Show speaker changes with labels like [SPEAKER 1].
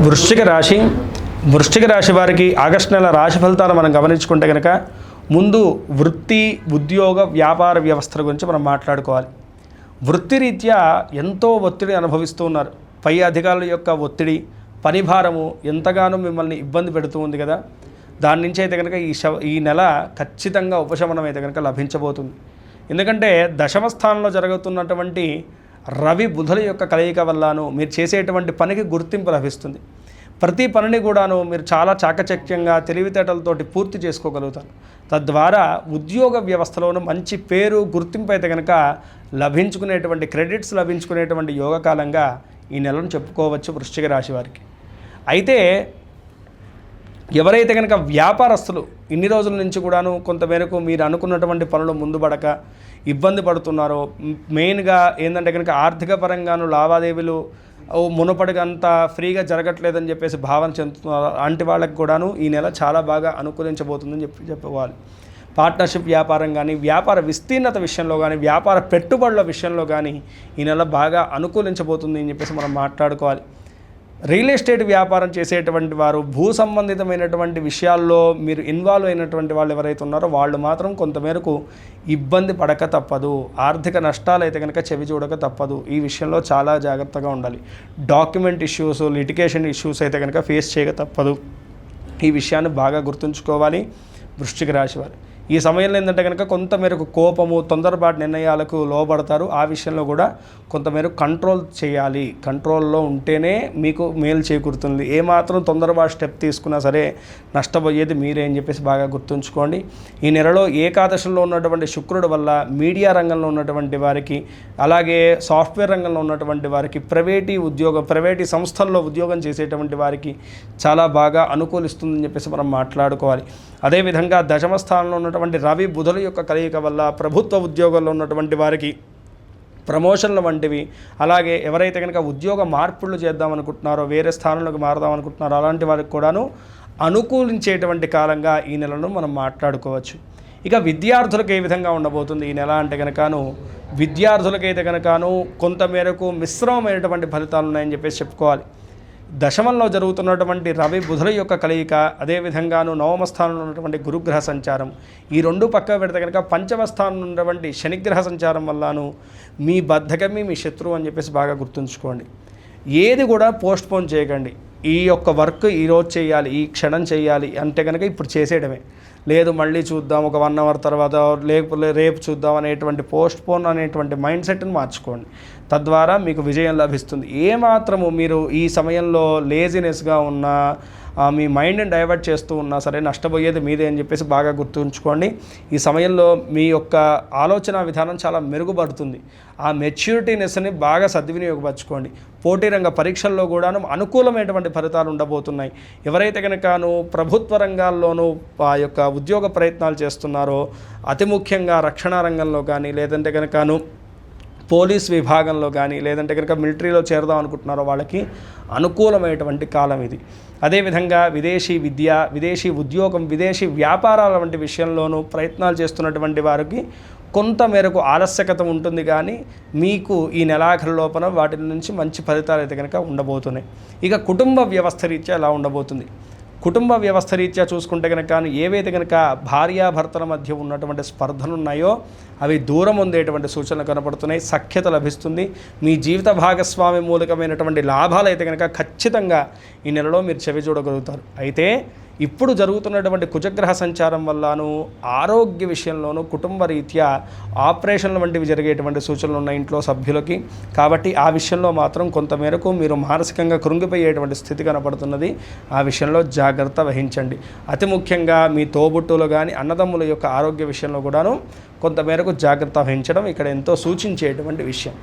[SPEAKER 1] వృశ్చిక రాశి వారికి ఆగస్టు నెల రాశి ఫలితాలు మనం గమనించుకుంటే కనుక ముందు వృత్తి ఉద్యోగ వ్యాపార వ్యవస్థల గురించి మనం మాట్లాడుకోవాలి. వృత్తిరీత్యా ఎంతో ఒత్తిడి అనుభవిస్తూ ఉన్నారు. పై అధికారుల యొక్క ఒత్తిడి, పనిభారము ఎంతగానో మిమ్మల్ని ఇబ్బంది పెడుతూ ఉంది కదా. దాని నుంచి అయితే కనుక ఈ నెల ఖచ్చితంగా ఉపశమనం అయితే కనుక లభించబోతుంది. ఎందుకంటే దశమ స్థానంలో జరుగుతున్నటువంటి రవి బుధుల యొక్క కలయిక వల్లను మీరు చేసేటువంటి పనికి గుర్తింపు లభిస్తుంది. ప్రతి పనిని కూడాను మీరు చాలా చాకచక్యంగా తెలివితేటలతోటి పూర్తి చేసుకోగలుగుతారు. తద్వారా ఉద్యోగ వ్యవస్థలోనూ మంచి పేరు గుర్తింపు అయితే కనుక లభించుకునేటువంటి క్రెడిట్స్ లభించుకునేటువంటి యోగకాలంగా ఈ నెలను చెప్పుకోవచ్చు వృశ్చిక రాశి వారికి. అయితే ఎవరైతే కనుక వ్యాపారస్తులు ఇన్ని రోజుల నుంచి కూడాను కొంతమేరకు మీరు అనుకున్నటువంటి పనులు ముందుపడక ఇబ్బంది పడుతున్నారో, మెయిన్గా ఏంటంటే కనుక ఆర్థిక పరంగాను లావాదేవీలు మునుపటికంతా ఫ్రీగా జరగట్లేదని చెప్పేసి భావన చెందుతున్నారు. అలాంటి వాళ్ళకి కూడాను ఈ నెల చాలా బాగా అనుకూలించబోతుందని చెప్పుకోవాలి. పార్ట్నర్షిప్ వ్యాపారం కానీ, వ్యాపార విస్తీర్ణత విషయంలో కానీ, వ్యాపార పెట్టుబడుల విషయంలో కానీ ఈ నెల బాగా అనుకూలించబోతుంది అని చెప్పేసి మనం మాట్లాడుకోవాలి. రియల్ ఎస్టేట్ వ్యాపారం చేసేటువంటి వారు, భూ సంబంధితమైనటువంటి విషయాల్లో మీరు ఇన్వాల్వ్ అయినటువంటి వాళ్ళు ఎవరైతే ఉన్నారో వాళ్ళు మాత్రం కొంతమేరకు ఇబ్బంది పడక తప్పదు. ఆర్థిక నష్టాలు అయితే కనుక చెవి చూడక తప్పదు. ఈ విషయంలో చాలా జాగ్రత్తగా ఉండాలి. డాక్యుమెంట్ ఇష్యూస్, లిటిగేషన్ ఇష్యూస్ అయితే కనుక ఫేస్ చేయక తప్పదు. ఈ విషయాన్ని బాగా గుర్తుంచుకోవాలి వృశ్చిక రాశి వారు. ఈ సమయంలో ఏంటంటే కనుక కొంతమేరకు కోపము, తొందరపాటు నిర్ణయాలకు లోబడతారు. ఆ విషయంలో కూడా కొంతమేరకు కంట్రోల్ చేయాలి. కంట్రోల్లో ఉంటేనే మీకు మేలు చేకూరుతుంది. ఏమాత్రం తొందరపాటు స్టెప్ తీసుకున్నా సరే నష్టపోయేది మీరే అని చెప్పేసి బాగా గుర్తుంచుకోండి. ఈ నెలలో ఏకాదశంలో ఉన్నటువంటి శుక్రుడు వల్ల మీడియా రంగంలో ఉన్నటువంటి వారికి, అలాగే సాఫ్ట్వేర్ రంగంలో ఉన్నటువంటి వారికి, ప్రైవేటీ సంస్థల్లో ఉద్యోగం చేసేటువంటి వారికి చాలా బాగా అనుకూలిస్తుందని చెప్పేసి మనం మాట్లాడుకోవాలి. అదేవిధంగా దశమ స్థానంలో ఉన్నటువంటి రవి బుధుల యొక్క కలయిక వల్ల ప్రభుత్వ ఉద్యోగాల్లో ఉన్నటువంటి వారికి ప్రమోషన్ల వంటివి, అలాగే ఎవరైతే కనుక ఉద్యోగ మార్పులు చేద్దామనుకుంటున్నారో, వేరే స్థానంలోకి మారదామనుకుంటున్నారో అలాంటి వారికి కూడాను అనుకూలించేటువంటి కాలంగా ఈ నెలను మనం మాట్లాడుకోవచ్చు. ఇక విద్యార్థులకు ఏ విధంగా ఉండబోతుంది ఈ నెల అంటే కనుకను, విద్యార్థులకైతే కనుకను కొంతమేరకు మిశ్రమమైనటువంటి ఫలితాలు ఉన్నాయని చెప్పేసి చెప్పుకోవాలి. దశమంలో జరుగుతున్నటువంటి రవి బుధుల యొక్క కలయిక, అదేవిధంగాను నవమ స్థానంలో ఉన్నటువంటి గురుగ్రహ సంచారం, ఈ రెండు పక్క పెడితే కనుక పంచమ స్థానంలో ఉన్నటువంటి శనిగ్రహ సంచారం వల్లను మీ బద్ధకమే మీ శత్రువు అని చెప్పేసి బాగా గుర్తుంచుకోండి. ఏది కూడా పోస్ట్పోన్ చేయకండి. ఈ యొక్క వర్క్ ఈరోజు చేయాలి, ఈ క్షణం చేయాలి అంటే కనుక ఇప్పుడు చేసేయడమే. లేదు మళ్ళీ చూద్దాం ఒక 1 అవర్ తర్వాత, లేకపోతే రేపు చూద్దాం అనేటువంటి పోస్ట్పోన్ అనేటువంటి మైండ్ సెట్ని మార్చుకోండి. తద్వారా మీకు విజయం లభిస్తుంది. ఏమాత్రము మీరు ఈ సమయంలో లేజినెస్గా ఉన్నా, మీ మైండ్ని డైవర్ట్ చేస్తూ ఉన్నా సరే నష్టపోయేది మీదే అని చెప్పేసి బాగా గుర్తుంచుకోండి. ఈ సమయంలో మీ యొక్క ఆలోచన విధానం చాలా మెరుగుపడుతుంది. ఆ మెచ్యూరిటీనెస్ని బాగా సద్వినియోగపరచుకోండి. పోటీ రంగ పరీక్షల్లో కూడాను అనుకూలమైనటువంటి ఫలితాలు ఉండబోతున్నాయి. ఎవరైతే కనుకను ప్రభుత్వ రంగాల్లోనూ ఆ యొక్క ఉద్యోగ ప్రయత్నాలు చేస్తున్నారో, అతి ముఖ్యంగా రక్షణ రంగంలో కానీ, లేదంటే కనుకను పోలీస్ విభాగంలో కానీ, లేదంటే కనుక మిలిటరీలో చేరదాం అనుకుంటున్నారో వాళ్ళకి అనుకూలమైనటువంటి కాలం ఇది. అదేవిధంగా విదేశీ విద్య, విదేశీ ఉద్యోగం, విదేశీ వ్యాపారాల వంటి విషయంలోనూ ప్రయత్నాలు చేస్తున్నటువంటి వారికి కొంతమేరకు ఆలస్యకత ఉంటుంది. కానీ మీకు ఈ నెలాఖరు లోపల వాటి నుంచి మంచి ఫలితాలు అయితే కనుక ఉండబోతున్నాయి. ఇక కుటుంబ వ్యవస్థ రీత్యా ఎలా ఉండబోతుంది? కుటుంబ వ్యవస్థ రీత్యా చూసుకుంటే కనుక ఏవైతే కనుక భార్యాభర్తల మధ్య ఉన్నటువంటి స్పర్ధలు ఉన్నాయో అవి దూరం ఉండేటువంటి సూచనలు కనపడుతున్నాయి. సఖ్యత లభిస్తుంది. మీ జీవిత భాగస్వామి మూలకమైనటువంటి లాభాలు అయితే కనుక ఖచ్చితంగా ఈ నెలలో మీరు చెవి చూడగలుగుతారు. అయితే ఇప్పుడు జరుగుతున్నటువంటి కుజగ్రహ సంచారం వల్లను ఆరోగ్య విషయంలోనూ కుటుంబ రీత్యా ఆపరేషన్ల వంటివి జరిగేటువంటి సూచనలు ఉన్నాయి ఇంట్లో సభ్యులకి. కాబట్టి ఆ విషయంలో మాత్రం కొంతమేరకు మీరు మానసికంగా కృంగిపోయేటువంటి స్థితి కనపడుతున్నది. ఆ విషయంలో జాగ్రత్త వహించండి. అతి ముఖ్యంగా మీ తోబుట్టులు కానీ అన్నదమ్ముల యొక్క ఆరోగ్య విషయంలో కూడాను కొంతమేరకు జాగ్రత్త వహించడం ఇక్కడ ఎంతో సూచించేటువంటి విషయం.